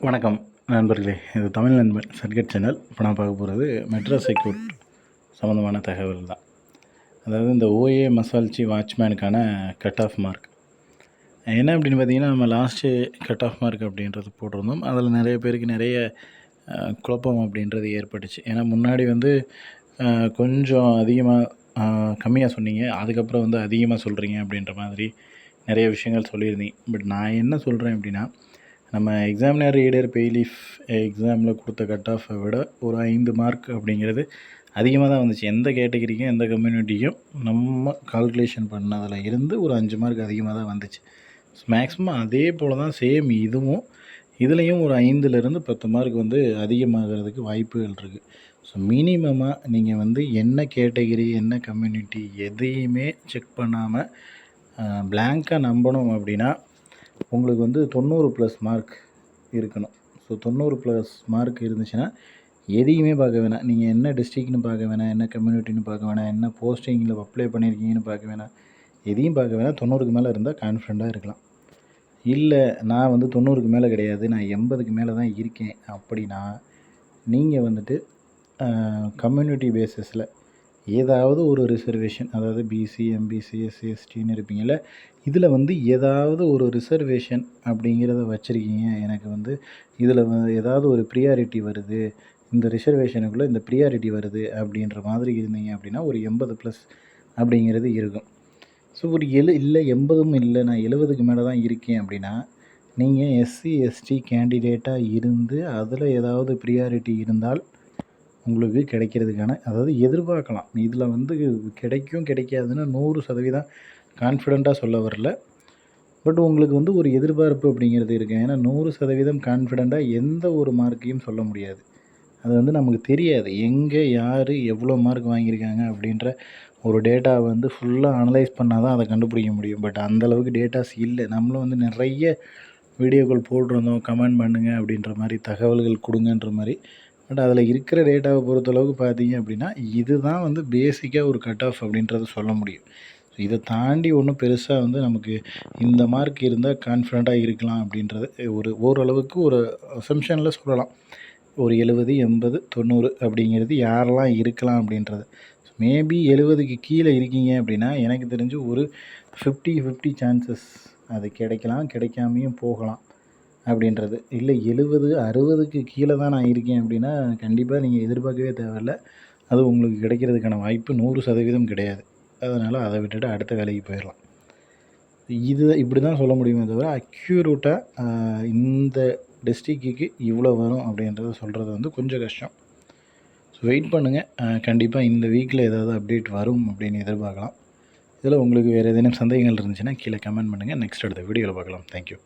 வணக்கம் நண்பர்களே. இது தமிழ் நண்பன் சர்டிஃபிகேட் சேனல். இப்போ நான் பார்க்க போகிறது மெட்ராஸ் ஹைகோர்ட் சம்மந்தமான தகவல் தான். அதாவது இந்த ஓஏ மசால்ச்சி வாட்ச்மேனுக்கான கட் ஆஃப் மார்க் என்ன அப்படின்னு பார்த்தீங்கன்னா, நம்ம லாஸ்ட்டு கட் ஆஃப் மார்க் அப்படின்றது போட்டிருந்தோம். அதில் நிறைய பேருக்கு நிறைய குழப்பம் அப்படின்றது ஏற்பட்டுச்சு. ஏன்னா முன்னாடி வந்து கொஞ்சம் அதிகமாக கம்மியாக சொன்னீங்க, அதுக்கப்புறம் வந்து அதிகமாக சொல்கிறீங்க அப்படின்ற மாதிரி நிறைய விஷயங்கள் சொல்லியிருந்தீங்க. பட் நான் என்ன சொல்கிறேன் அப்படின்னா, நம்ம எக்ஸாமினர் ரீடர் பெய்லீஃப் எக்ஸாமில் கொடுத்த கட் ஆஃபை விட ஒரு 5 மார்க் அப்படிங்கிறது அதிகமாக தான் வந்துச்சு. எந்த கேட்டகிரிக்கும் எந்த கம்யூனிட்டிக்கும் நம்ம கால்குலேஷன் பண்ணதில் இருந்து ஒரு 5 மார்க் அதிகமாக தான் வந்துச்சு. மேக்ஸிமம் அதே போல் தான் சேம் இதுலேயும் ஒரு 5லேருந்து 10 மார்க் வந்து அதிகமாகிறதுக்கு வாய்ப்புகள் இருக்குது. ஸோ மினிமமாக நீங்கள் வந்து என்ன கேட்டகிரி என்ன கம்யூனிட்டி எதையுமே செக் பண்ணாமல் பிளாங்காக நம்பணும் அப்படின்னா உங்களுக்கு வந்து 90+ மார்க் இருக்கணும். ஸோ 90+ மார்க் இருந்துச்சுன்னா எதையுமே பார்க்க வேணாம். நீங்கள் என்ன டிஸ்ட்ரிக்ட்னு பார்க்க வேணாம், என்ன கம்யூனிட்டின்னு பார்க்க வேணாம், என்ன போஸ்டிங்கில் அப்ளை பண்ணியிருக்கீங்கன்னு பார்க்க வேணாம், எதையும் பார்க்க வேணாம். 90க்கு மேலே இருந்தால் கான்ஃபிடண்ட்டாக இருக்கலாம். இல்லை நான் வந்து 90க்கு மேலே கிடையாது, நான் 80க்கு மேலே தான் இருக்கேன் அப்படின்னா நீங்கள் வந்துட்டு கம்யூனிட்டி பேஸஸில் ஏதாவது ஒரு ரிசர்வேஷன், அதாவது பிசி, எம்பிசி, எஸ்சி, எஸ்டின்னு இருப்பீங்கள்ல, இதில் வந்து ஏதாவது ஒரு ரிசர்வேஷன் அப்படிங்கிறத வச்சுருக்கீங்க. எனக்கு வந்து இதில் ஏதாவது ஒரு ப்ரியாரிட்டி வருது, இந்த ரிசர்வேஷனுக்குள்ளே இந்த ப்ரியாரிட்டி வருது அப்படின்ற மாதிரி இருந்தீங்க அப்படின்னா ஒரு 80+ அப்படிங்கிறது இருக்கும். ஸோ ஒரு இல்லை 80ம் இல்லை, நான் 70க்கு மேலே தான் இருக்கேன் அப்படின்னா நீங்கள் எஸ்சி, எஸ்டி கேண்டிடேட்டாக இருந்து அதில் ஏதாவது ப்ரியாரிட்டி இருந்தால் உங்களுக்கு கிடைக்கிறதுக்கான, அதாவது எதிர்பார்க்கலாம். இதில் வந்து கிடைக்கும் கிடைக்காதுன்னு 100% கான்ஃபிடண்ட்டாக சொல்ல வரல. பட் உங்களுக்கு வந்து ஒரு எதிர்பார்ப்பு அப்படிங்கிறது இருக்குது. ஏன்னா 100% கான்ஃபிடண்ட்டாக எந்த ஒரு மார்க்கையும் சொல்ல முடியாது. அது வந்து நமக்கு தெரியாது. எங்கே யார் எவ்வளோ மார்க் வாங்கியிருக்காங்க அப்படின்ற ஒரு டேட்டா வந்து ஃபுல்லாக அனலைஸ் பண்ணால் தான் அதை கண்டுபிடிக்க முடியும். பட் அந்தளவுக்கு டேட்டாஸ் இல்லை. நம்மளும் வந்து நிறைய வீடியோக்கள் போட்டிருந்தோம், கமெண்ட் பண்ணுங்கள் அப்படின்ற மாதிரி, தகவல்கள் கொடுங்கன்ற மாதிரி. பட் அதில் இருக்கிற டேட்டாவை பொறுத்தளவுக்கு பார்த்தீங்க அப்படின்னா இதுதான் வந்து பேசிக்காக ஒரு கட் ஆஃப் அப்படின்றத சொல்ல முடியும். ஸோ இதை தாண்டி ஒன்றும் பெருசாக வந்து நமக்கு இந்த மார்க் இருந்தால் கான்ஃபிடண்ட்டாக இருக்கலாம் அப்படின்றது ஓரளவுக்கு ஒரு அசம்ஷனில் சொல்லலாம். ஒரு 70, 80, 90 அப்படிங்கிறது யாரெல்லாம் இருக்கலாம் அப்படின்றது. மேபி 70க்கு கீழே இருக்கீங்க அப்படின்னா எனக்கு தெரிஞ்சு ஒரு 50-50 சான்சஸ் அது கிடைக்கலாம், கிடைக்காமையும் போகலாம் அப்படின்றது. இல்லை 70, 60க்கு கீழே தான் நான் இருக்கேன் அப்படின்னா கண்டிப்பாக நீங்கள் எதிர்பார்க்கவே தேவையில்ல. அது உங்களுக்கு கிடைக்கிறதுக்கான வாய்ப்பு 100% கிடையாது. அதனால் அதை விட்டுட்டு அடுத்த வேலைக்கு போயிடலாம். இப்படி தான் சொல்ல முடியுமே தவிர அக்யூரேட்டாக இந்த டிஸ்ட்ரிக்ட்டுக்கு இவ்வளோ வரும் அப்படின்றத சொல்கிறது வந்து கொஞ்சம் கஷ்டம். ஸோ வெயிட் பண்ணுங்கள். கண்டிப்பாக இந்த வீக்கில் ஏதாவது அப்டேட் வரும் அப்படின்னு எதிர்பார்க்கலாம். இதில் உங்களுக்கு வேறு ஏதேனும் சந்தேகங்கள் இருந்துச்சுன்னா கீழே கமெண்ட் பண்ணுங்கள். நெக்ஸ்ட் அடுத்த வீடியோவில் பார்க்கலாம். தேங்க்யூ.